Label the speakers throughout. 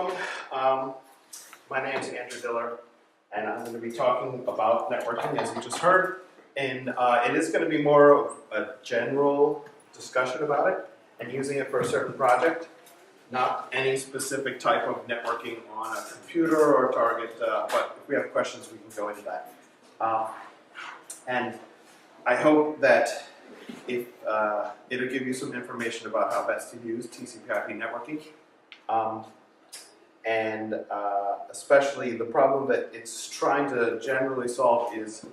Speaker 1: welcome. My name is Andrew Diller, and I'm going to be talking about networking, as you just heard. And it is going to be more of a general discussion about it and using it for a certain project, not any specific type of networking on a computer or target, but if we have questions, we can go into that. And I hope that if it'll give you some information about how best to use TCP/IP networking. Especially the problem that it's trying to generally solve is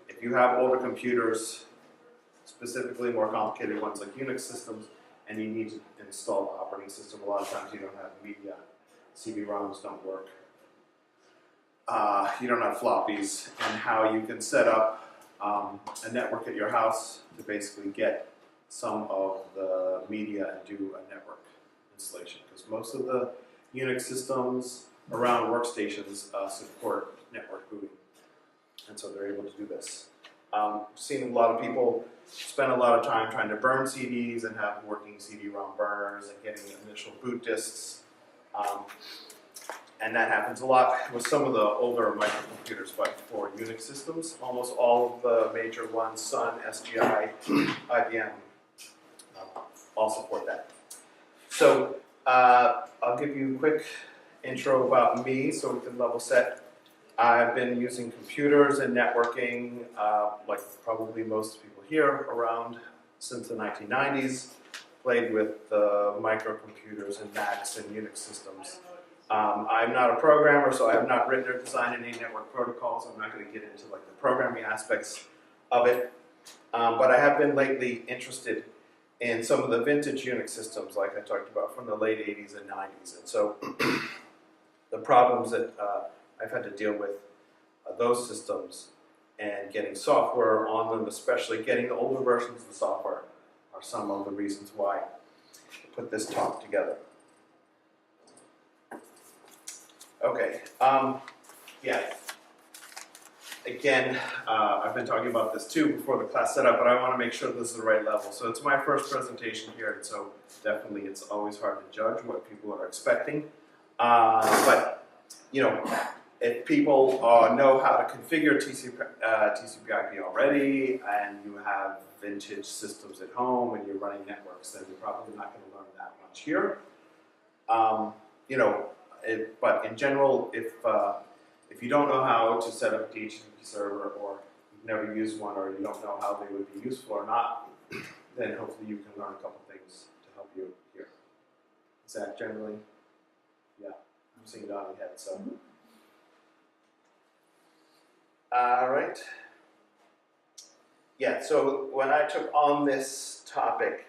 Speaker 1: if you have older computers, specifically more complicated ones like Unix systems, and you need to install the operating system, a lot of times you don't have media, CD-ROMs don't work, you don't have floppies, and how you can set up a network at your house to basically get some of the media and do a network installation, because most of the Unix systems around workstations support network booting, and so they're able to do this. I've seen a lot of people spend a lot of time trying to burn CDs and have working CD-ROM burners and getting initial boot disks, and that happens a lot with some of the older microcomputers, but for Unix systems, almost all of the major ones, Sun, SGI, IBM, all support that. So I'll give you a quick intro about me so we can level set. I've been using computers and networking, like probably most people here, around since the 1990s. Played with microcomputers and Macs and Unix systems. I'm not a programmer, so I have not written or designed any network protocols. I'm not going to get into like the programming aspects of it. But I have been lately interested in some of the vintage Unix systems, like I talked about, from the late 80s and 90s. And so the problems that I've had to deal with those systems and getting software on them, especially getting the older versions of the software, are some of the reasons why I put this talk together. Okay, yeah. Again, I've been talking about this too before the class setup, but I want to make sure this is the right level. So it's my first presentation here, and so definitely it's always hard to judge what people are expecting. But, you know, if people know how to configure TCP/IP already, and you have vintage systems at home, and you're running networks, then you're probably not going to learn that much here. You know, but in general, if you don't know how to set up a DHCP server, or you've never used one, or you don't know how they would be useful or not, then hopefully you can learn a couple things to help you here. Is that generally? Yeah, I'm seeing nodding head, so. All right. Yeah, so when I took on this topic,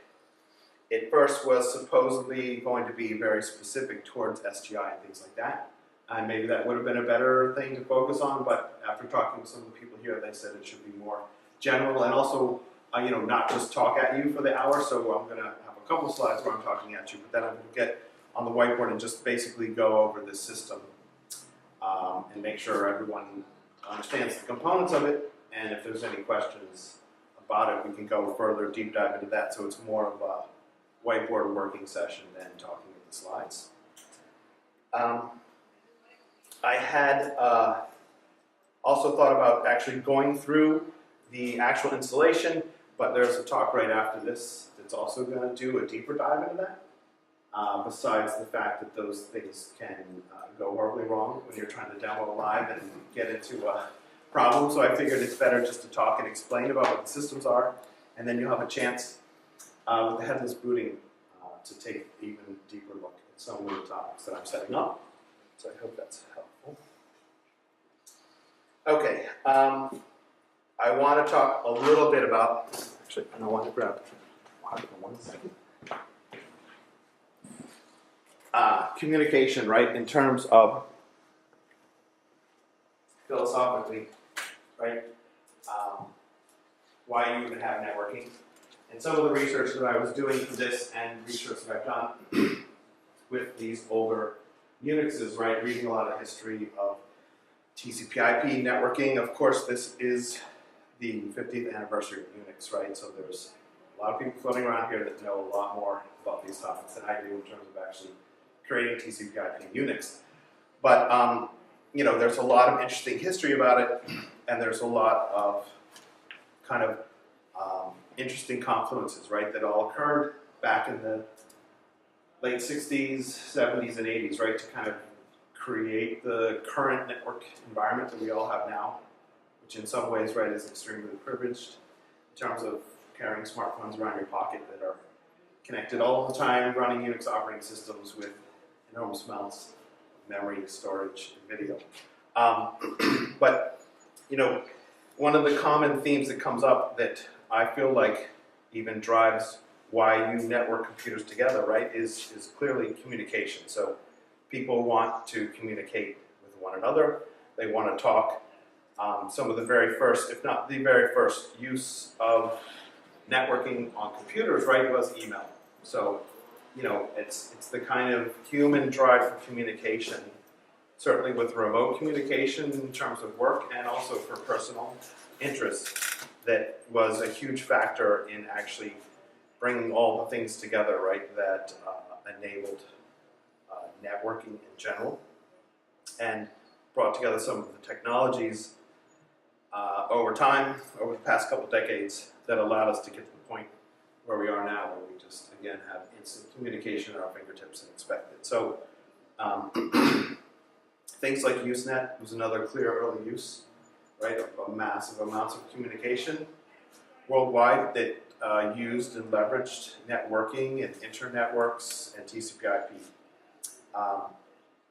Speaker 1: it first was supposedly going to be very specific towards SGI and things like that. And maybe that would have been a better thing to focus on, but after talking with some of the people here, they said it should be more general and also, you know, not just talk at you for the hour. So I'm going to have a couple slides where I'm talking at you, but then I'm going to get on the whiteboard and just basically go over this system and make sure everyone understands the components of it. And if there's any questions about it, we can go further, deep dive into that. So it's more of a whiteboard working session than talking with the slides. I had also thought about actually going through the actual installation, but there's a talk right after this that's also going to do a deeper dive into that, besides the fact that those things can go horribly wrong when you're trying to demo live and get into a problem. So I figured it's better just to talk and explain about what the systems are, and then you'll have a chance with the headless booting to take an even deeper look at some of the topics that I'm setting up. So I hope that's helpful. Okay, I want to talk a little bit about, actually, I want to grab water for 1 second. Communication, right, in terms of philosophically, right, why you even have networking. And some of the research that I was doing for this and research that I've done with these older Unixes, right, reading a lot of history of TCP/IP networking. Of course, this is the 50th anniversary of Unix, right? So there's a lot of people floating around here that know a lot more about these topics than I do in terms of actually creating TCP/IP Unix. But there's a lot of interesting history about it, and there's a lot of kind of interesting confluences, right, that all occurred back in the late 60s, 70s, and 80s, right, to kind of create the current network environment that we all have now, which in some ways, right, is extremely privileged in terms of carrying smartphones around your pocket that are connected all the time, running Unix operating systems with enormous amounts of memory, storage, and video. But, one of the common themes that comes up that I feel like even drives why you network computers together, right, is clearly communication. So people want to communicate with one another. They want to talk. Some of the very first, if not the very first use of networking on computers, right, was email. So, it's the kind of human drive for communication, certainly with remote communication in terms of work and also for personal interests, that was a huge factor in actually bringing all the things together, right, that enabled networking in general, and brought together some of the technologies over time, over the past couple decades, that allowed us to get to the point where we are now, where we just, again, have instant communication at our fingertips and expect it. So things like Usenet was another clear early use, right, of massive amounts of communication worldwide that used and leveraged networking and internetworks and TCP/IP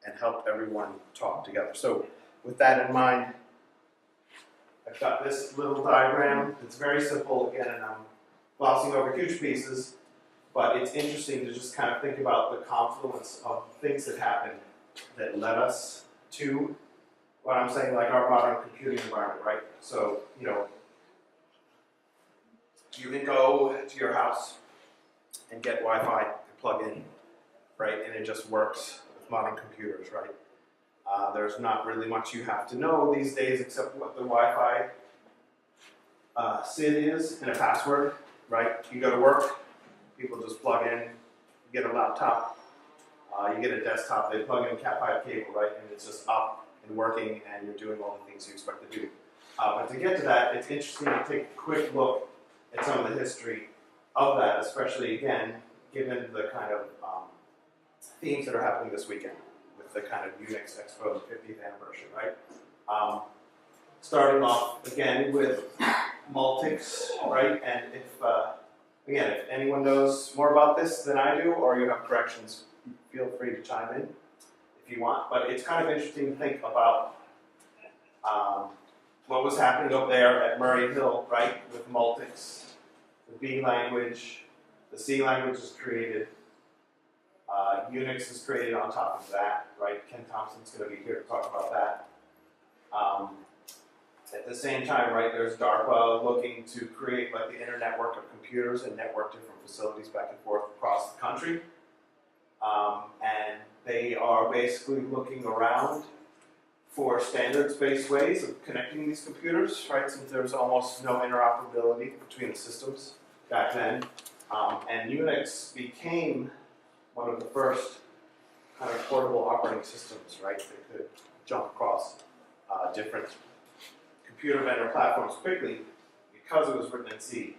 Speaker 1: and helped everyone talk together. So with that in mind, I've got this little diagram. It's very simple, again, and I'm glossing over huge pieces, but it's interesting to just kind of think about the confluence of things that happened that led us to what I'm saying, like our modern computing environment, right? So, you can go to your house and get Wi-Fi and plug in, right? And it just works with modern computers, right? There's not really much you have to know these days except what the Wi-Fi SID is and a password, right? You go to work, people just plug in, you get a laptop, you get a desktop, they plug in a Cat5 cable, right? And it's just up and working, and you're doing all the things you expect to do. But to get to that, it's interesting to take a quick look at some of the history of that, especially, again, given the kind of themes that are happening this weekend with the kind of Unix Expo 50th anniversary, right? Starting off, again, with Multics, right? And if anyone knows more about this than I do, or you have corrections, feel free to chime in if you want. But it's kind of interesting to think about what was happening up there at Murray Hill, right, with Multics. The B language, the C language is created, Unix is created on top of that, right? Ken Thompson's going to be here to talk about that. At the same time, right, there's DARPA looking to create like the internetwork of computers and network different facilities back and forth across the country. And they are basically looking around for standards-based ways of connecting these computers, right, since there's almost no interoperability between the systems back then. And Unix became one of the first kind of portable operating systems, right, that could jump across different computer vendor platforms quickly because it was written in C.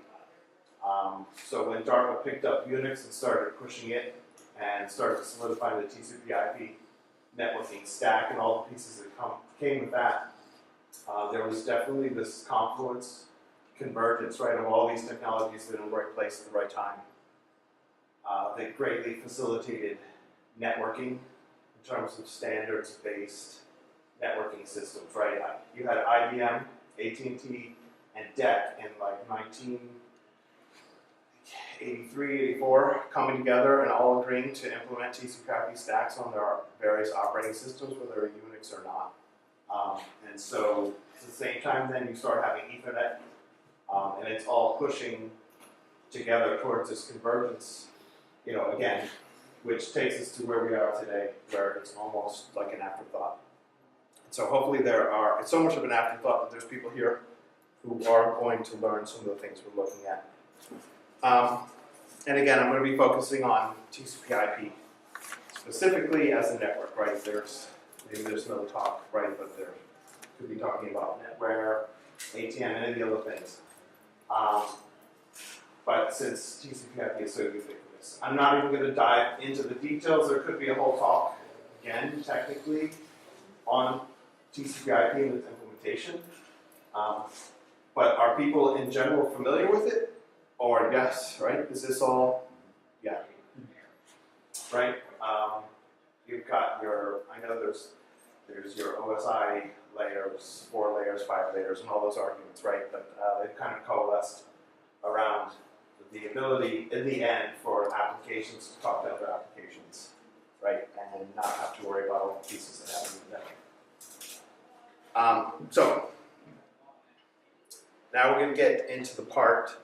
Speaker 1: So when DARPA picked up Unix and started pushing it and started to solidify the TCP/IP networking stack and all the pieces that came with that, there was definitely this confluence, convergence, right, of all these technologies that are in the right place at the right time. That greatly facilitated networking in terms of standards-based networking systems, right? You had IBM, AT&T, and DEC in like 1983, 84 coming together and all agreeing to implement TCP/IP stacks on their various operating systems, whether Unix or not. And so at the same time, then you start having Ethernet, and it's all pushing together towards this convergence, again, which takes us to where we are today, where it's almost like an afterthought. So hopefully it's so much of an afterthought that there's people here who are going to learn some of the things we're looking at. And again, I'm going to be focusing on TCP/IP specifically as a network, right? Maybe there's no talk, right? But there could be talking about netware, ATM, any of the other things. But since TCP/IP is so ubiquitous, I'm not even going to dive into the details. There could be a whole talk, again, technically, on TCP/IP and its implementation. But are people in general familiar with it? Or yes, right? Is this all? Yeah. Right? You've got your, I know there's your OSI layers, 4 layers, 5 layers, and all those arguments, right? But they've kind of coalesced around the ability, in the end, for applications to talk to other applications, right? And not have to worry about all the pieces that happen in the network. So, now we're going to get into the part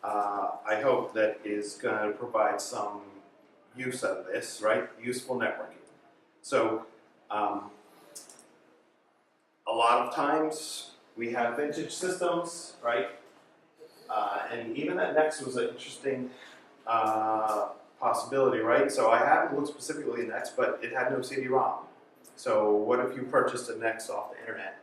Speaker 1: I hope that is going to provide some use out of this, right? Useful networking. So, a lot of times we have vintage systems, right? And even that Next was an interesting possibility, right? So I haven't looked specifically at Next, but it had no CD-ROM. So what if you purchased a Next off the internet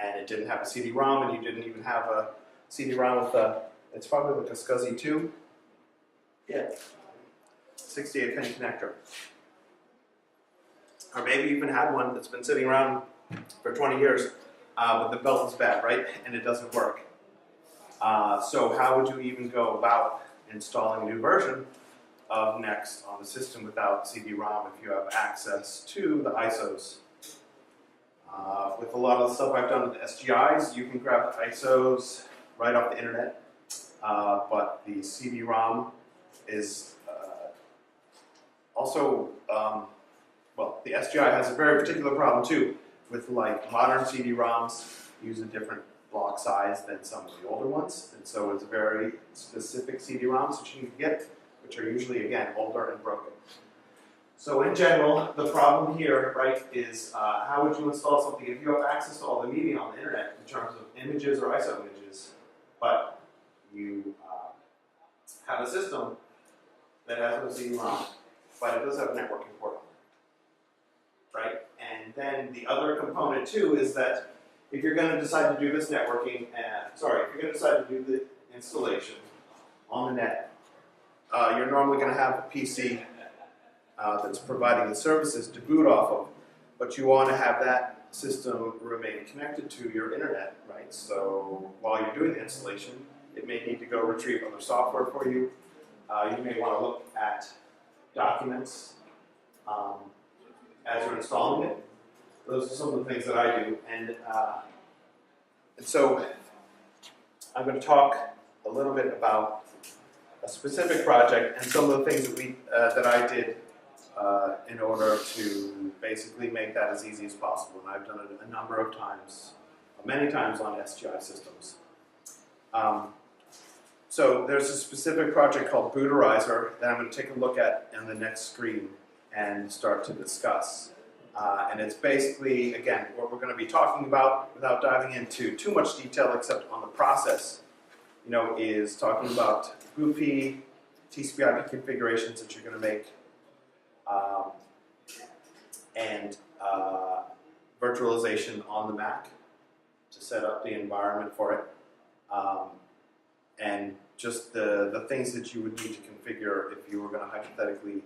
Speaker 1: and it didn't have a CD-ROM and you didn't even have a CD-ROM with a, it's probably like a SCSI 2? Yeah. 68 pin connector. Or maybe you even had one that's been sitting around for 20 years, but the belt is bad, right? And it doesn't work. So how would you even go about installing a new version of Next on the system without CD-ROM if you have access to the ISOs? With a lot of the stuff I've done with SGIs, you can grab the ISOs right off the internet, but the CD-ROM is also, well, the SGI has a very particular problem too, with like modern CD-ROMs use a different block size than some of the older ones, and so it's very specific CD-ROMs that you need to get, which are usually, again, older and broken. So in general, the problem here, right, is how would you install something if you have access to all the media on the internet in terms of images or ISO images, but you have a system that has no CD-ROM, but it does have a networking port on it, right? And then the other component too is that if you're going to decide to do this networking, if you're going to decide to do the installation on the net, you're normally going to have a PC that's providing the services to boot off of, but you want to have that system remain connected to your internet, right? So while you're doing the installation, it may need to go retrieve other software for you. You may want to look at documents as you're installing it. Those are some of the things that I do, and so I'm going to talk a little bit about a specific project and some of the things that that I did in order to basically make that as easy as possible. And I've done it a number of times, many times on SGI systems. So there's a specific project called Booterizer that I'm going to take a look at in the next screen and start to discuss. And it's basically, again, what we're going to be talking about without diving into too much detail except on the process, you know, is talking about BOOTP, TCP/IP configurations that you're going to make, and virtualization on the Mac to set up the environment for it, and just the things that you would need to configure if you were going to hypothetically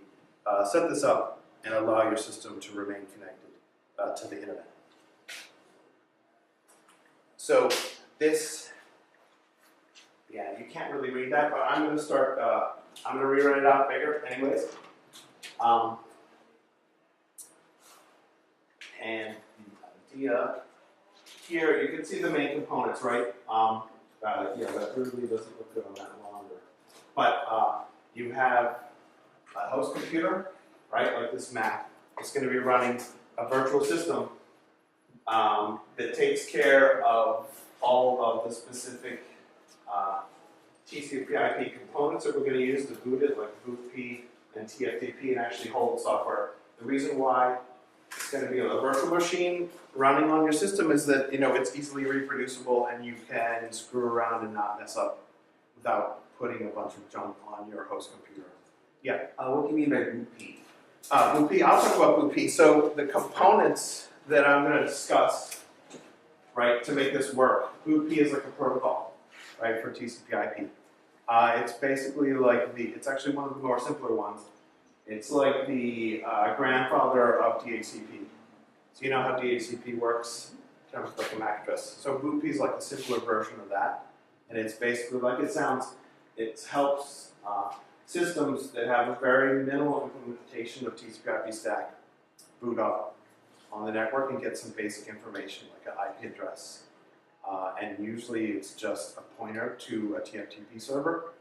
Speaker 1: set this up and allow your system to remain connected to the internet. So this, yeah, you can't really read that, but I'm going to start, I'm going to rewrite it out bigger anyways. And the idea here, you can see the main components, right? Yeah, that really doesn't look good on that longer. But you have a host computer, right, like this Mac. It's going to be running a virtual system that takes care of all of the specific TCP/IP components that we're going to use to boot it, like BOOTP and TFTP, and actually hold the software. The reason why it's going to be a virtual machine running on your system is that, you know, it's easily reproducible and you can screw around and not mess up without putting a bunch of junk on your host computer. Yeah.
Speaker 2: What do you mean by BOOTP?
Speaker 1: BOOTP, I'll talk about BOOTP. So the components that I'm going to discuss, right, to make this work, BOOTP is like a protocol, right, for TCP/IP. It's basically like it's actually one of the more simpler ones. It's like the grandfather of DHCP. So you know how DHCP works in terms of like a MAC address. So BOOTP is like a simpler version of that, and it's basically like it sounds. It helps systems that have a very minimal implementation of TCP/IP stack boot up on the network and get some basic information like an IP address. And usually it's just a pointer to a TFTP server.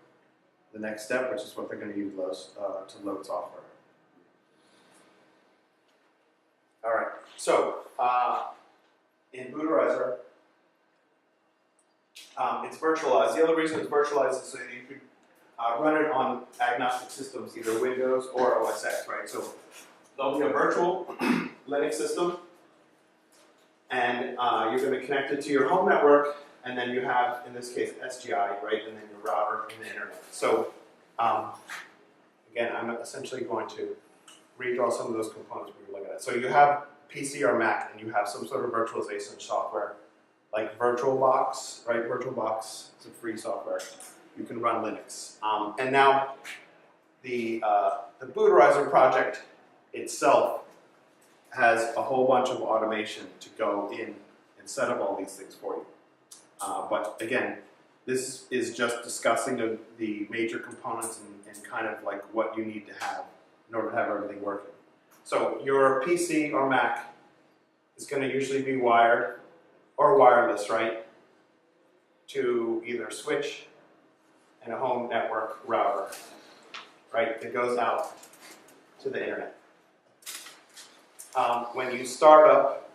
Speaker 1: The next step, which is what they're going to use to load software. All right, so in Booterizer, it's virtualized. The other reason it's virtualized is so that you could run it on agnostic systems, either Windows or OS X, right? So there'll be a virtual Linux system, and you're going to connect it to your home network, and then you have, in this case, SGI, right, and then your router and the internet. So again, I'm essentially going to redraw some of those components we were looking at. So you have PC or Mac, and you have some sort of virtualization software, like VirtualBox, right? VirtualBox is a free software. You can run Linux. And now the Booterizer project itself has a whole bunch of automation to go in and set up all these things for you. But again, this is just discussing the major components and kind of like what you need to have in order to have everything working. So your PC or Mac is going to usually be wired or wireless, right, to either switch and a home network router, right, that goes out to the internet. When you start up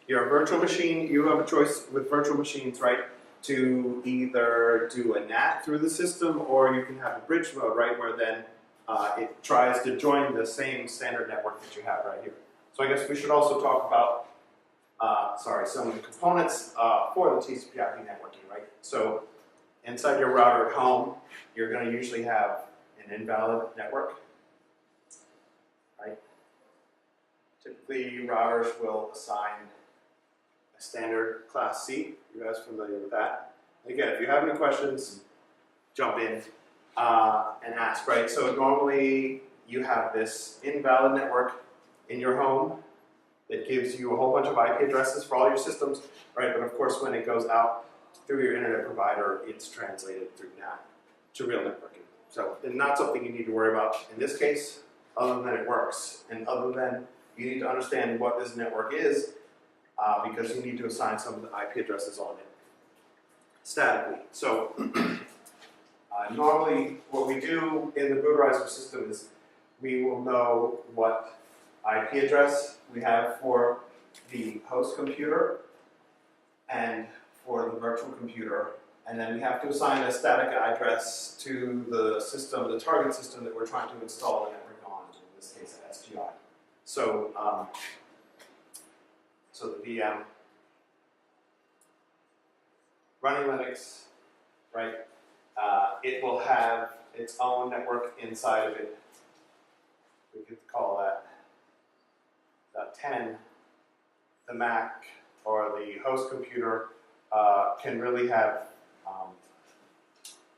Speaker 1: your virtual machine, you have a choice with virtual machines, right, to either do a NAT through the system, or you can have a bridge mode, right, where then it tries to join the same standard network that you have right here. So I guess we should also talk about, some of the components for the TCP/IP networking, right? So inside your router at home, you're going to usually have an invalid network, right? Typically, routers will assign a standard class C. You guys familiar with that? Again, if you have any questions, jump in and ask, right? So normally you have this invalid network in your home that gives you a whole bunch of IP addresses for all your systems, right? But of course, when it goes out through your internet provider, it's translated through NAT to real networking. So it's not something you need to worry about in this case, other than it works. And other than you need to understand what this network is, because you need to assign some of the IP addresses on it statically. So normally what we do in the Booterizer system is we will know what IP address we have for the host computer and for the virtual computer, and then we have to assign a static address to the system, the target system that we're trying to install the network on, in this case SGI. So, so the VM running Linux, right? It will have its own network inside of it. We could call that 10. The Mac or the host computer can really have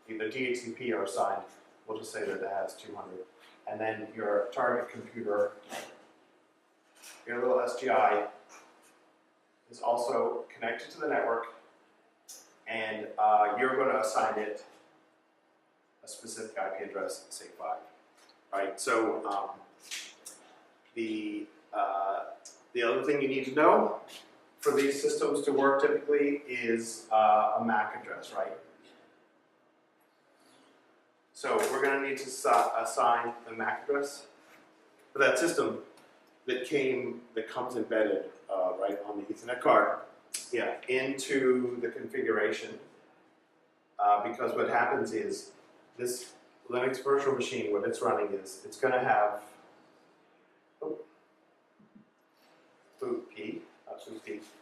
Speaker 1: either DHCP or assigned. We'll just say that it has 200. And then your target computer, your little SGI, is also connected to the network, and you're going to assign it a specific IP address, say 5. Right? So the other thing you need to know for these systems to work typically is a MAC address, right? So we're going to need to assign a MAC address for that system that comes embedded right on the Ethernet card, into the configuration. Because what happens is this Linux virtual machine, what it's running is it's going to have BOOTP.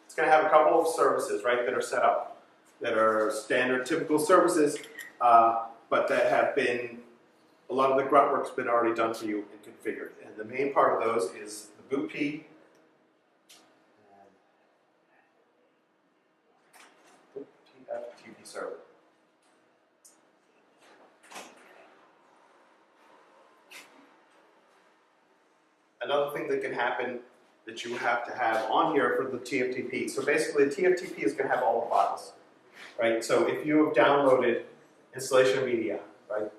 Speaker 1: It's going to have a couple of services, right, that are set up, that are standard, typical services, but that have been a lot of the grunt work's been already done for you and configured. And the main part of those is the BOOTP BOOTP server. Another thing that can happen that you have to have on here for the TFTP. So basically, the TFTP is going to have all the files, right? So if you have downloaded installation media, right,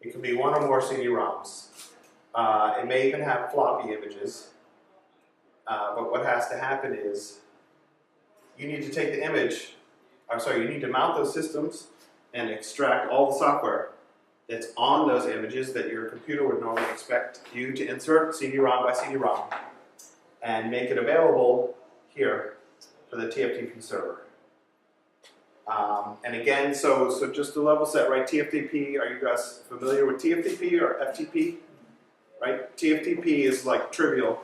Speaker 1: it can be one or more CD-ROMs. It may even have floppy images. But what has to happen is you need to take the image, you need to mount those systems and extract all the software that's on those images that your computer would normally expect you to insert CD-ROM by CD-ROM and make it available here for the TFTP server. And again, so just to level set, right, TFTP, are you guys familiar with TFTP or FTP? Right? TFTP is like trivial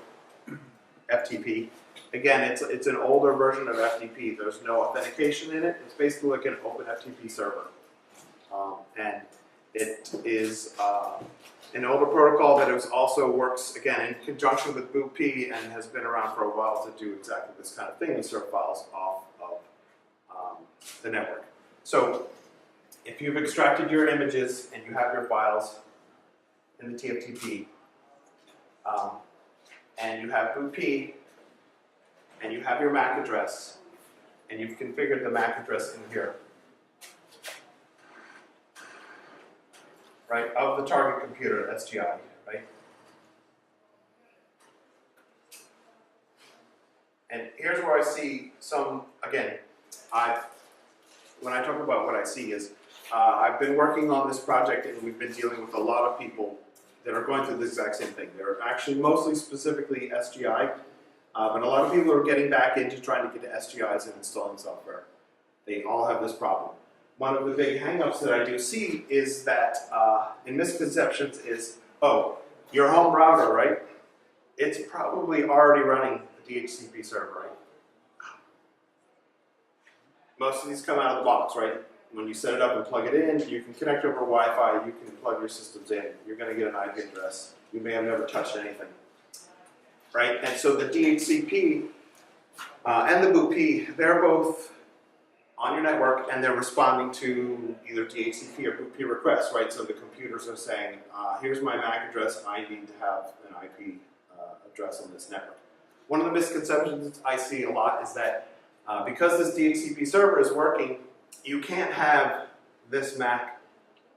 Speaker 1: FTP. Again, it's an older version of FTP. There's no authentication in it. It's basically like an open FTP server. And it is an older protocol that also works, again, in conjunction with BOOTP and has been around for a while to do exactly this kind of thing and serve files off of the network. So if you've extracted your images and you have your files in the TFTP, and you have BOOTP, and you have your MAC address, and you've configured the MAC address in here, right, of the target computer, SGI, right? And here's where I see some, again, when I talk about what I see is, I've been working on this project and we've been dealing with a lot of people that are going through the exact same thing. They're actually mostly specifically SGI, but a lot of people are getting back into trying to get to SGIs and installing software. They all have this problem. One of the big hang-ups that I do see is that, in misconceptions is, oh, your home router, right? It's probably already running the DHCP server, right? Most of these come out of the box, right? When you set it up and plug it in, you can connect over Wi-Fi, you can plug your systems in, you're going to get an IP address. You may have never touched anything, right? And so the DHCP and the BOOTP, they're both on your network and they're responding to either DHCP or BOOTP requests, right? So the computers are saying, here's my MAC address, I need to have an IP address on this network. One of the misconceptions I see a lot is that because this DHCP server is working, you can't have this Mac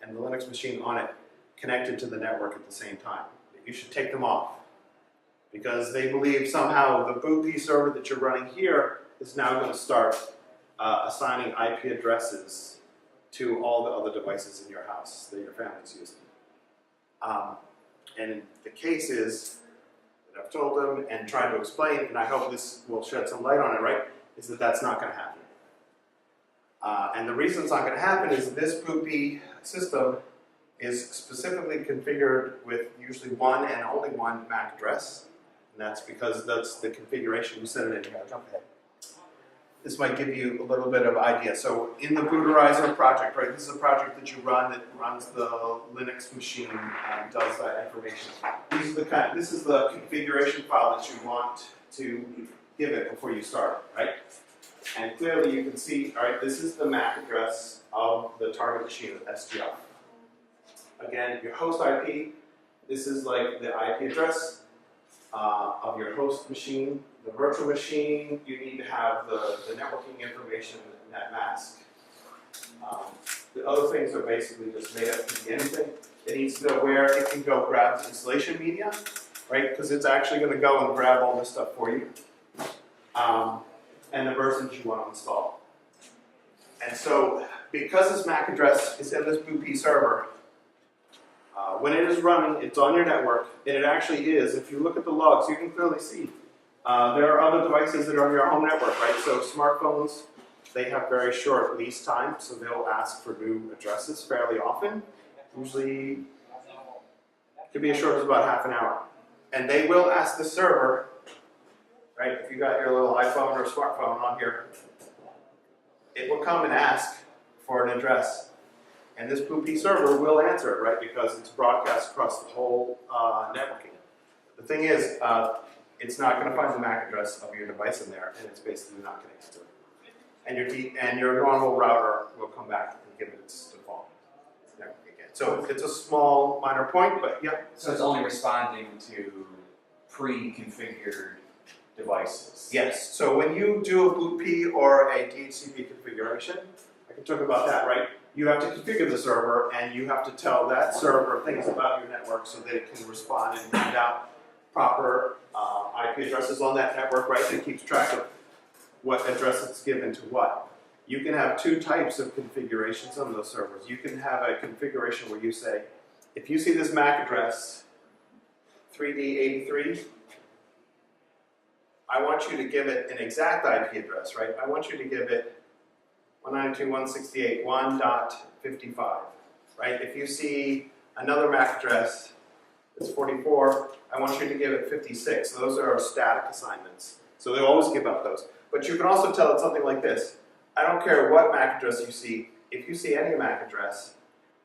Speaker 1: and the Linux machine on it connected to the network at the same time. You should take them off because they believe somehow the BOOTP server that you're running here is now going to start assigning IP addresses to all the other devices in your house that your family's using. And the case is that I've told them and tried to explain, and I hope this will shed some light on it, right, is that that's not going to happen. And the reason it's not going to happen is this BOOTP system is specifically configured with usually one and only one MAC address. And that's because that's the configuration you set it in. You gotta jump ahead. This might give you a little bit of idea. So in the Booterizer project, right, this is a project that you run that runs the Linux machine and does that information. This is the configuration file that you want to give it before you start, right? And clearly you can see, all right, this is the MAC address of the target machine of SGI. Again, your host IP, this is like the IP address of your host machine. The virtual machine, you need to have the networking information in that mask. The other things are basically just made up to be anything. It needs to know where it can go grab the installation media, right? Because it's actually going to go and grab all this stuff for you. And the versions you want to install. And so, because this MAC address is in this BOOTP server, when it is running, it's on your network, and it actually is. If you look at the logs, you can clearly see there are other devices that are on your home network, right? So smartphones, they have very short lease time, so they'll ask for new addresses fairly often. Usually, it could be as short as about half an hour. And they will ask the server, right, if you got your little iPhone or smartphone on here, it will come and ask for an address. And this BOOTP server will answer it, right, because it's broadcast across the whole networking. The thing is, it's not going to find the MAC address of your device in there, and it's basically not going to answer it. And your normal router will come back and give it its default network again. So it's a small, minor point, but yeah.
Speaker 2: So it's only responding to pre-configured devices.
Speaker 1: Yes. So when you do a BOOTP or a DHCP configuration, I can talk about that, right? You have to configure the server, and you have to tell that server things about your network so that it can respond and find out proper IP addresses on that network, right? It keeps track of what address it's given to what. You can have two types of configurations on those servers. You can have a configuration where you say, if you see this MAC address, 3D83, I want you to give it an exact IP address, right? I want you to give it 192.168.1.55, right? If you see another MAC address that's 44, I want you to give it 56. Those are static assignments. So they always give out those. But you can also tell it something like this. I don't care what MAC address you see. If you see any MAC address,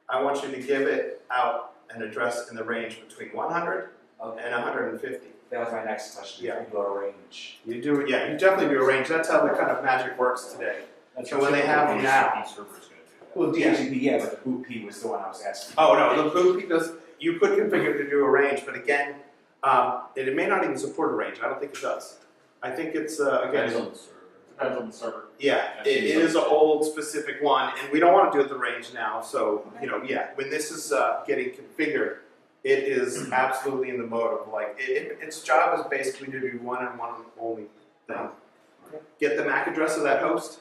Speaker 1: I want you to give it out an address in the range between 100 and 150.
Speaker 2: That was my next question.
Speaker 1: Yeah.
Speaker 2: You go to range.
Speaker 1: You do, yeah, you definitely do a range. That's how the kind of magic works today. So when they have them now,
Speaker 2: Well, DHCP, yeah, but the BOOTP was the one I was asking.
Speaker 1: oh no, the BOOTP does. You could configure to do a range, but again, it may not even support a range. I don't think it does. I think it's again.
Speaker 3: Depends on the server.
Speaker 1: Yeah, it is an old specific one, and we don't want to do it the range now. So yeah, when this is getting configured, it is absolutely in the mode of like its job is basically to do one and one only thing. Get the MAC address of that host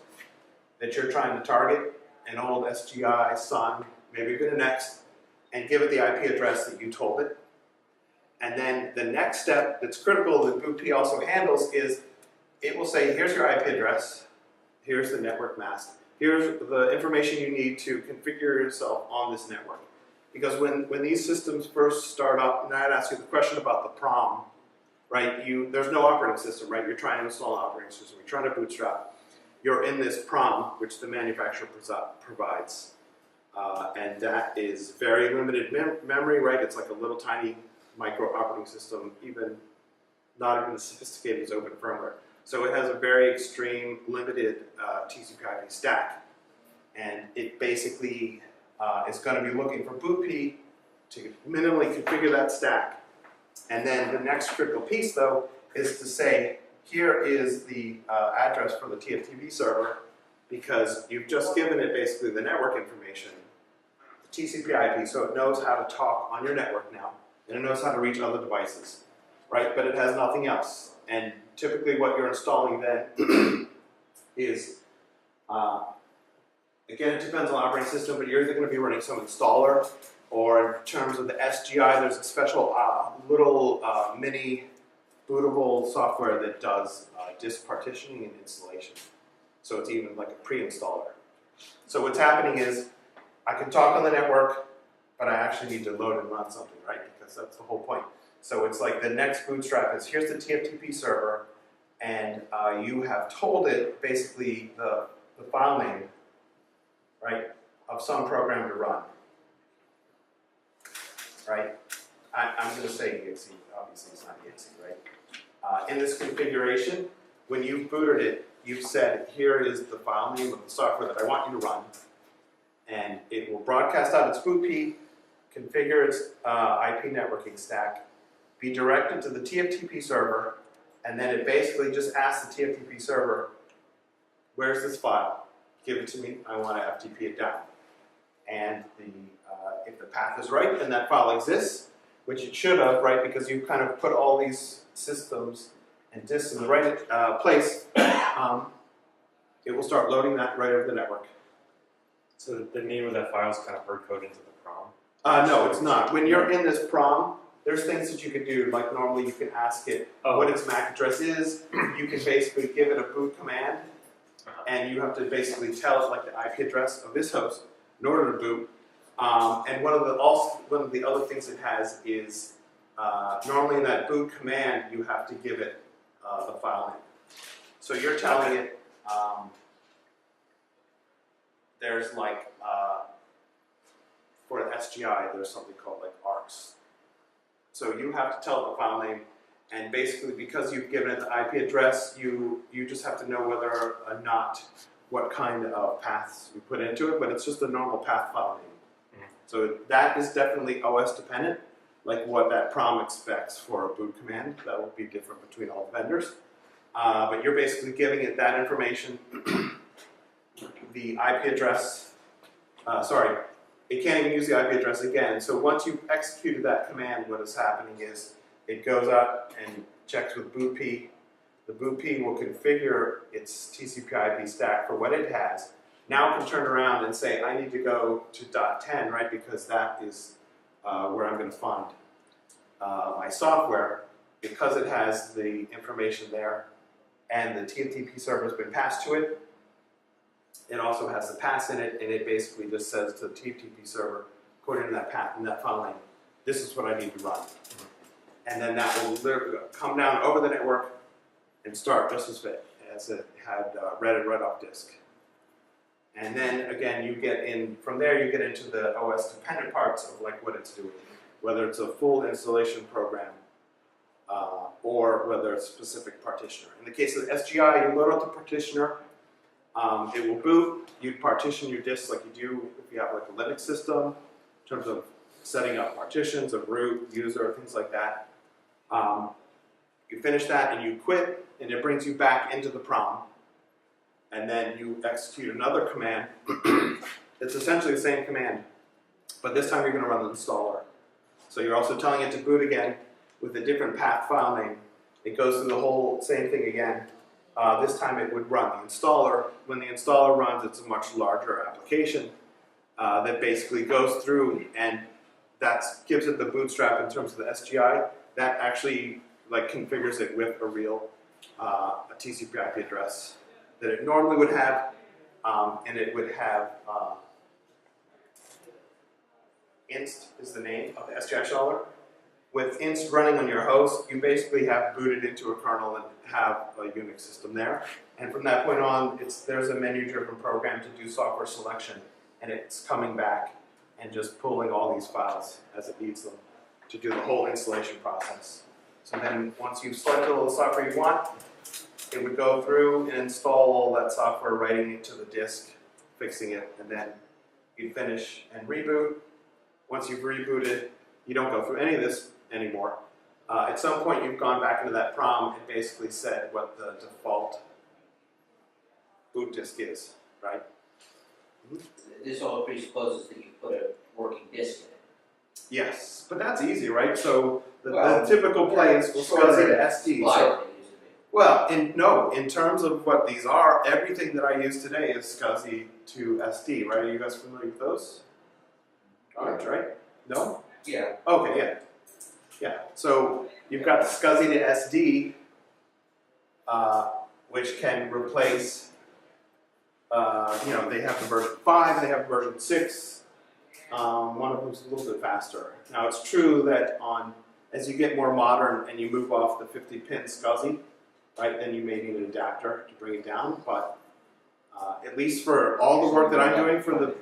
Speaker 1: that you're trying to target, an old SGI, Sun, maybe even a Next, and give it the IP address that you told it. And then the next step that's critical that BOOTP also handles is it will say, here's your IP address, here's the network mask, here's the information you need to configure yourself on this network. Because when these systems first start up, and I'd ask you the question about the PROM, right? There's no operating system, right? You're trying to install an operating system, you're trying to bootstrap. You're in this PROM, which the manufacturer provides. And that is very limited memory, right? It's like a little tiny micro operating system, not even as sophisticated as open firmware. So it has a very extreme, limited TCP/IP stack. And it basically is going to be looking for BOOTP to minimally configure that stack. And then the next critical piece, though, is to say, here is the address for the TFTP server, because you've just given it basically the network information, the TCP/IP, so it knows how to talk on your network now, and it knows how to reach other devices, right? But it has nothing else. And typically what you're installing then is, again, it depends on the operating system, but you're either going to be running some installer, or in terms of the SGI, there's a special little mini bootable software that does disk partitioning and installation. So it's even like a pre-installer. So what's happening is, I can talk on the network, but I actually need to load and run something, right? Because that's the whole point. So it's like the next bootstrap is, here's the TFTP server, and you have told it basically the file name, right, of some program to run, right? I'm going to say exe, obviously it's not exe, right? In this configuration, when you've booted it, you've said, here is the file name of the software that I want you to run, and it will broadcast out its BOOTP, configure its IP networking stack, be directed to the TFTP server, and then it basically just asks the TFTP server, where's this file? Give it to me, I want to FTP it down. And if the path is right, then that file exists, which it should have, right, because you've kind of put all these systems and disks in the right place, it will start loading that right over the network.
Speaker 3: So the name of that file is kind of hard coded into the PROM?
Speaker 1: No, it's not. When you're in this PROM, there's things that you can do. Like normally you can ask it what its MAC address is. You can basically give it a boot command, and you have to basically tell it like the IP address of this host in order to boot. And one of the other things it has is normally in that boot command you have to give it the file name. So you're telling it there's like for the SGI, there's something called like ARCs. So you have to tell the file name, and basically because you've given it the IP address, you just have to know whether or not what kind of paths you put into it, but it's just a normal path file name.
Speaker 3: Mhm.
Speaker 1: So that is definitely OS dependent, like what that prom expects for a boot command. That will be different between all vendors. But you're basically giving it that information, the IP address, it can't even use the IP address again. So once you've executed that command, what is happening is it goes out and checks with BOOTP. The BOOTP will configure its TCP/IP stack for what it has. Now it can turn around and say, I need to go to .10, right? Because that is where I'm going to find my software. Because it has the information there and the TFTP server has been passed to it, it also has the paths in it, and it basically just says to the TFTP server, according to that path and that file name, this is what I need to run. And then that will literally come down over the network and start just as it had read and read off disk. And then again, you get in, from there you get into the OS dependent parts of like what it's doing, whether it's a full installation program or whether it's a specific partitioner. In the case of the SGI, you load up the partitioner, it will boot, you partition your disks like you do if you have like a Linux system, in terms of setting up partitions of root, user, things like that. You finish that and you quit, and it brings you back into the prom. And then you execute another command. It's essentially the same command, but this time you're going to run the installer. So you're also telling it to boot again with a different path file name. It goes through the whole same thing again. This time it would run the installer. When the installer runs, it's a much larger application that basically goes through, and that gives it the bootstrap in terms of the SGI. That actually like configures it with a real a TCP/IP address that it normally would have, and it would have inst is the name of the SGI installer. With inst running on your host, you basically have booted into a kernel and have a Unix system there. And from that point on, there's a menu-driven program to do software selection, and it's coming back and just pulling all these files as it needs them to do the whole installation process. So then once you've selected all the software you want, it would go through and install all that software, writing it to the disk, fixing it, and then you'd finish and reboot. Once you've rebooted, you don't go through any of this anymore. At some point, you've gone back into that prom and basically said what the default boot disk is, right?
Speaker 4: This all presupposes that you put a working disk in it.
Speaker 1: Yes, but that's easy, right? So the
Speaker 4: Well,
Speaker 1: typical play is SCSI to SD. So, well, in terms of what these are, everything that I use today is SCSI to SD, right? Are you guys familiar with those? Right? No?
Speaker 4: Yeah.
Speaker 1: Okay, yeah. Yeah, so you've got the SCSI to SD, which can replace, they have the version 5, they have version 6. One of them's a little bit faster. Now it's true that as you get more modern and you move off the 50-pin SCSI, right, then you may need an adapter to bring it down, but at least for all the work that I'm doing for the...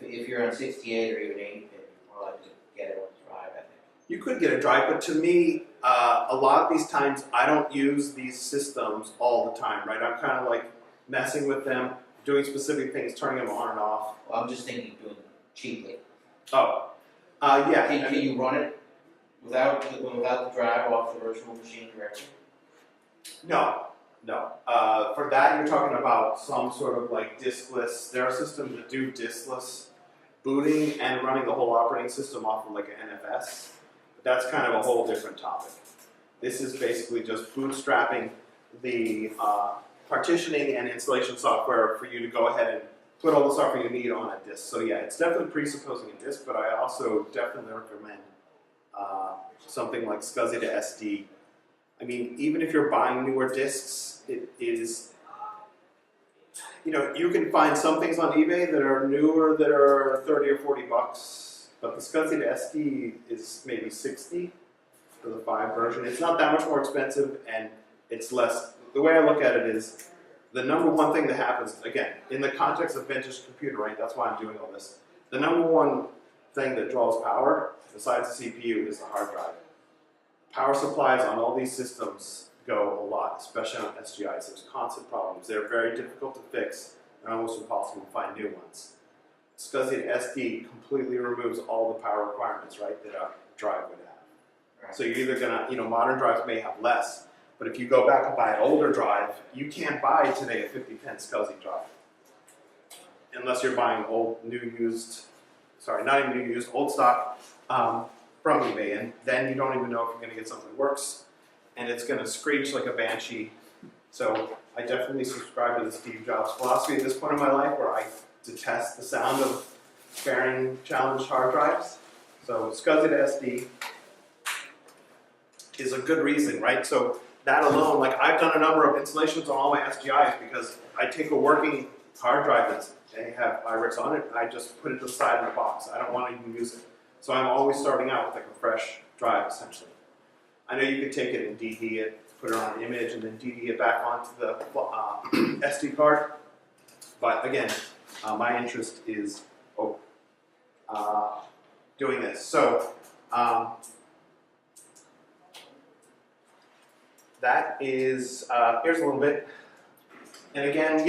Speaker 4: If you're on 68 or even 80 pin, you're more likely to get it on the drive, I think.
Speaker 1: You could get a drive, but to me, a lot of these times I don't use these systems all the time, right? I'm kind of like messing with them, doing specific things, turning them on and off.
Speaker 4: Well, I'm just thinking of doing it cheaply.
Speaker 1: Oh, yeah.
Speaker 4: Can you run it without the drive off the virtual machine directly?
Speaker 1: No. For that, you're talking about some sort of like diskless. There are systems that do diskless booting and running the whole operating system off of like an NFS. But that's kind of a whole different topic. This is basically just bootstrapping the partitioning and installation software for you to go ahead and put all the software you need on a disk. So yeah, it's definitely presupposing a disk, but I also definitely recommend something like SCSI to SD. I mean, even if you're buying newer disks, it is, you can find some things on eBay that are newer that are 30 or 40 bucks, but the SCSI to SD is maybe 60 for the 5 version. It's not that much more expensive, and it's less. The way I look at it is, the number one thing that happens, again, in the context of vintage computer, right, that's why I'm doing all this, The number one thing that draws power, besides the CPU, is the hard drive. Power supplies on all these systems go a lot, especially on SGIs. There's constant problems. They're very difficult to fix and almost impossible to find new ones. SCSI SD completely removes all the power requirements, right, that a drive would have.
Speaker 4: Right.
Speaker 1: So you're either gonna, modern drives may have less, but if you go back and buy an older drive, you can't buy today a 50-pin SCSI drive. Unless you're buying old stock from eBay, and then you don't even know if you're going to get something that works, and it's going to screech like a banshee. So I definitely subscribe to the Steve Jobs philosophy at this point in my life, where I detest the sound of bearing challenged hard drives. So SCSI to SD is a good reason, right? So that alone, like I've done a number of installations on all my SGIs because I take a working hard drive that they have IRIX on it, and I just put it to the side in the box. I don't want to even use it. So I'm always starting out with like a fresh drive, essentially. I know you could take it and DD it, put it on an image, and then DD it back onto the SD card. But again, my interest is doing this. So that is, here's a little bit. And again,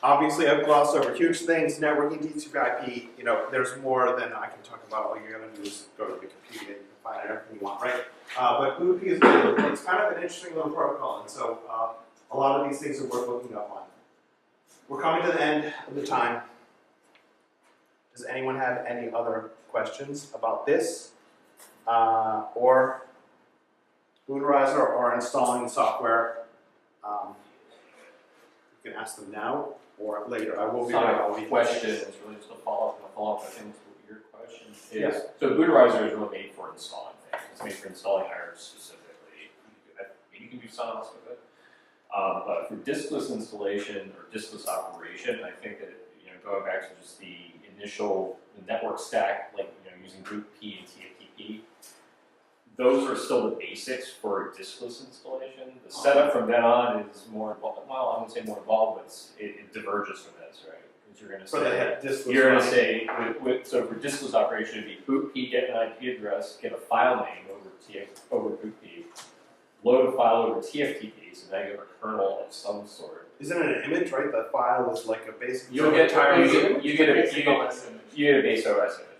Speaker 1: obviously I've glossed over huge things, networking, TCP/IP, there's more than I can talk about. All you're gonna do is go to Wikipedia, you can find out everything you want, right? But BOOTP is good. It's kind of an interesting little protocol, and so a lot of these things are worth looking up on. We're coming to the end of the time. Does anyone have any other questions about this? Or Booterizer or installing the software? You can ask them now or later. I will be
Speaker 5: Sorry,
Speaker 1: around.
Speaker 5: question is really just a follow-up I think to your question is,
Speaker 1: Yeah.
Speaker 5: so Booterizer is really made for installing things. It's made for installing IRIX specifically. You can do Sonos with it. But for diskless installation or diskless operation, I think that, going back to just the initial network stack, like, using BOOTP and TFTP, those are still the basics for diskless installation. The setup from then on is more involved. Well, I wouldn't say more involved, but it diverges from this, right? Because you're going to say, so for diskless operation, it'd be BOOTP, get an IP address, get a file name over BOOTP, load a file over TFTP, so now you have a kernel of some sort.
Speaker 1: Isn't it an image, right? The file is like a basic.
Speaker 5: You get a base OS image,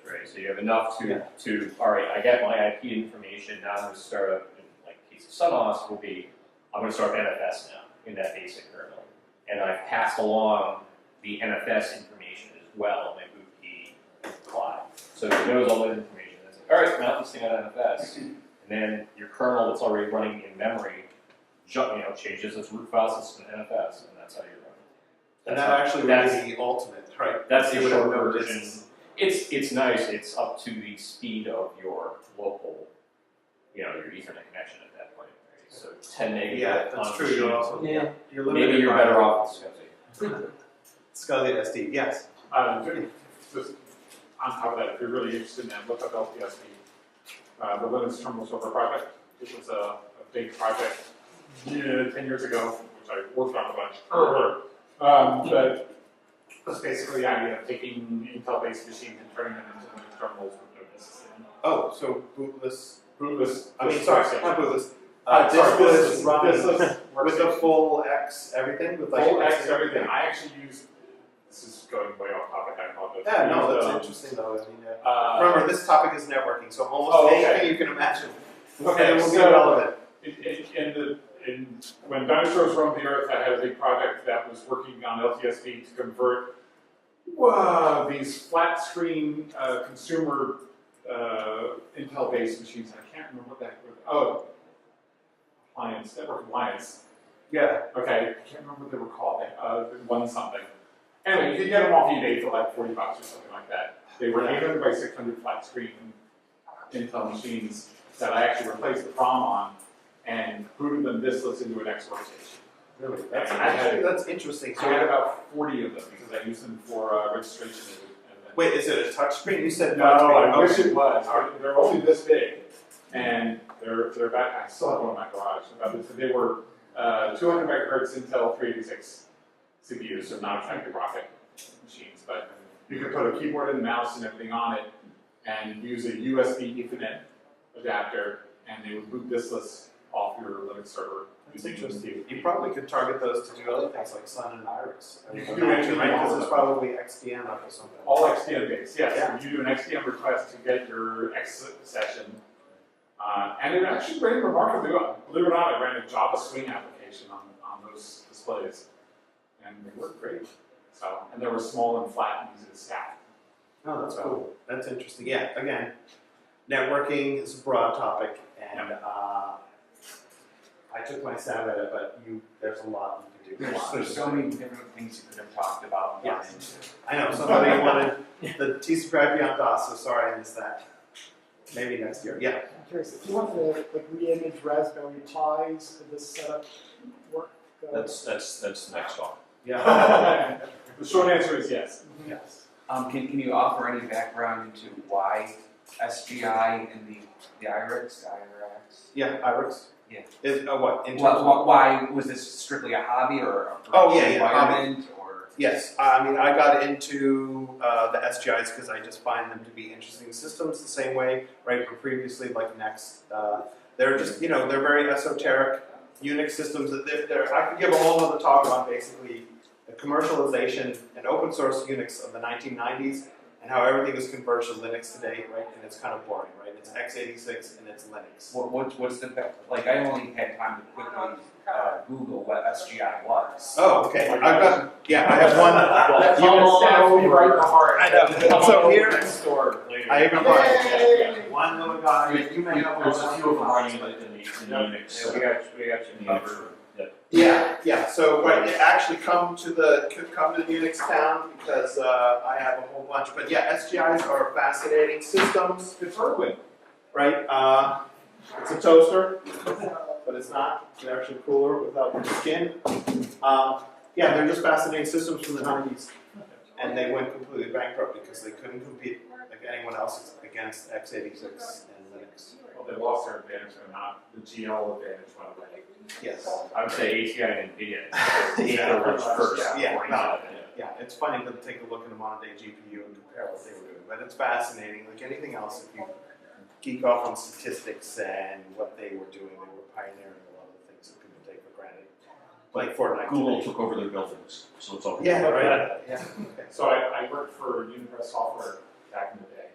Speaker 5: right? So you have enough to all right, I get my IP information, now I'm going to start up, in like the case of Sonos will be, I'm going to start NFS now in that basic kernel. And I've passed along the NFS information as well in my BOOTP client. So it knows all that information. It's like, all right, mount this thing on NFS. And then your kernel that's already running in memory changes its root file system to NFS, and that's how you run it.
Speaker 1: And that actually would be the ultimate, right?
Speaker 5: That's the
Speaker 1: You would
Speaker 5: short
Speaker 1: have no
Speaker 5: version.
Speaker 1: distance.
Speaker 5: It's nice. It's up to the speed of your local, your Ethernet connection at that point. Right? So 10 megabit.
Speaker 1: Yeah, that's true. You're also you're limited.
Speaker 5: Maybe you're
Speaker 1: by
Speaker 5: better off with SCSI.
Speaker 1: SCSI SD. Yes.
Speaker 6: Just on top of that, if you're really interested in that, look up LTSP, the Linux Terminal Server project. It was a big project 10 years ago, which I worked on a bunch. But it's basically the idea of taking Intel-based machines and turning them into Linux terminals with no disks in.
Speaker 1: Oh, so bootless.
Speaker 6: Bootless.
Speaker 1: I mean, sorry, not bootless.
Speaker 6: Diskless
Speaker 1: running with the
Speaker 6: workstation.
Speaker 1: full X everything with like
Speaker 6: Full X everything. I actually use. This is going way off topic. I apologize.
Speaker 1: Yeah, no, that's interesting though. I mean, remember, this topic is networking, so almost anything you can imagine.
Speaker 6: Okay,
Speaker 1: will be
Speaker 6: so
Speaker 1: relevant.
Speaker 6: When dinosaurs roamed the earth, I had a big project that was working on LTSP to convert these flat screen consumer Intel-based machines. I can't remember what that was. Oh, appliance, network appliance.
Speaker 1: Yeah.
Speaker 6: Okay, I can't remember what they were called. It won something. Anyway, you could get them off eBay for like $40 or something like that. They were 800 by 600 flat screen Intel machines that I actually replaced the ROM on and booted them diskless into an X workstation.
Speaker 1: Really?
Speaker 6: That's
Speaker 1: interesting.
Speaker 6: I had about 40 of them because I used them for registration.
Speaker 1: Wait, is it a touch screen? You said
Speaker 6: no, I wish it was. They're only this big, and they're back. I still have one in my garage. They were 200 megahertz Intel 386 CPUs, so not exactly rocket machines, but you could put a keyboard and mouse and everything on it, and use a USB Ethernet adapter, and they would boot diskless off your Linux server.
Speaker 1: That's
Speaker 6: using
Speaker 1: interesting. You probably could target those to do other things like Sun and Iris. I mean,
Speaker 6: You can do anything
Speaker 1: right?
Speaker 6: you want
Speaker 1: Because
Speaker 6: with
Speaker 1: it's
Speaker 6: them.
Speaker 1: probably XDM up or something.
Speaker 6: All XDM based, yes.
Speaker 1: Yeah.
Speaker 6: You do an XDM request to get your X session. And it actually ran remarkably well. Believe it or not, I ran a Java Swing application on those displays. And they worked great. So, and they were small and flat and easy to stack.
Speaker 1: Oh, that's cool. That's interesting. Yeah, again, networking is a broad topic, and I took my stab at it, but there's a lot you can do.
Speaker 2: There's so many different things you could have talked about. and
Speaker 1: Yes.
Speaker 2: gone into.
Speaker 1: I know, somebody wanted the TCP/IP on DOS, so sorry I missed that. Maybe next year. Yeah.
Speaker 7: I'm curious, if you want to like re-image Raspberry Pis, could this setup work?
Speaker 5: That's next one.
Speaker 1: Yeah.
Speaker 6: The short answer is yes.
Speaker 1: Yes.
Speaker 2: Can you offer any background into why SGI and the IRIX?
Speaker 1: Yeah, Iris.
Speaker 2: Yeah.
Speaker 1: Is what? In terms of
Speaker 2: Why was this strictly a hobby or a
Speaker 1: Oh, yeah, yeah,
Speaker 2: environment or?
Speaker 1: Yes, I mean, I got into the SGIs because I just find them to be interesting systems the same way, right? But previously, like Next, they're just, they're very esoteric Unix systems. I could give a whole other talk on basically the commercialization and open source Unix of the 1990s and how everything is converged to Linux today, right? And it's kind of boring, right? It's x86 and it's Linux.
Speaker 2: What's the like? I only had time to quickly Google what SGI was.
Speaker 1: Oh, okay. I have one.
Speaker 6: That stabs me right in the heart.
Speaker 1: I know. So here,
Speaker 5: Store later.
Speaker 1: I even brought it. One little guy.
Speaker 5: You may have, there's a few of them running in the Unix.
Speaker 3: Yeah, we got you covered.
Speaker 1: Yeah. So it actually come to the Unix town because I have a whole bunch. But yeah, SGIs are fascinating systems.
Speaker 6: It's Berkeley.
Speaker 1: Right? It's a toaster, but it's not. It's actually cooler without the skin. Yeah, they're just fascinating systems from the 90s. And they went completely bankrupt because they couldn't compete like anyone else against x86 and Linux.
Speaker 6: Well, they lost their advantage, they're not the GL advantage went away.
Speaker 1: Yes.
Speaker 5: I would say ATI and NVIDIA.
Speaker 1: Yeah.
Speaker 5: They're first.
Speaker 1: Yeah,
Speaker 5: according
Speaker 1: no.
Speaker 5: to that.
Speaker 1: Yeah, it's funny to take a look at a modern day GPU and compare what they were doing. But it's fascinating. Like anything else, if you geek off on statistics and what they were doing, they were pioneering a lot of the things that people take for granted. Like Fortnite.
Speaker 5: Google
Speaker 1: today.
Speaker 5: took over their buildings, so it's all.
Speaker 1: Yeah, right. Yeah. Okay.
Speaker 6: So I worked for Unipress Software back in the day.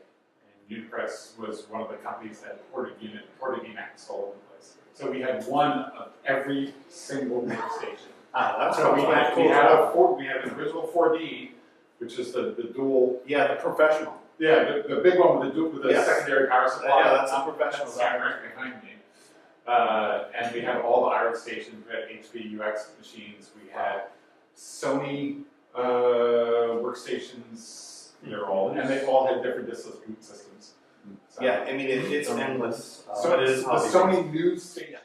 Speaker 6: And Unipress was one of the companies that ported Unix all over the place. So we had one of every single workstation.
Speaker 1: That's
Speaker 6: So we had,
Speaker 1: cool.
Speaker 6: we had an original 4D, which is the dual,
Speaker 1: Yeah, the professional.
Speaker 6: the big one with the
Speaker 1: Yes.
Speaker 6: secondary power supply.
Speaker 1: Yeah, that's the professional.
Speaker 6: That's standing right behind me. And we had all the IRIX stations, we had HP UX machines, we had Sony workstations, and they all had different diskless boot systems. So,
Speaker 1: Yeah, I mean it's endless.
Speaker 6: So
Speaker 1: but it is
Speaker 6: the
Speaker 1: hobby.
Speaker 6: Sony News station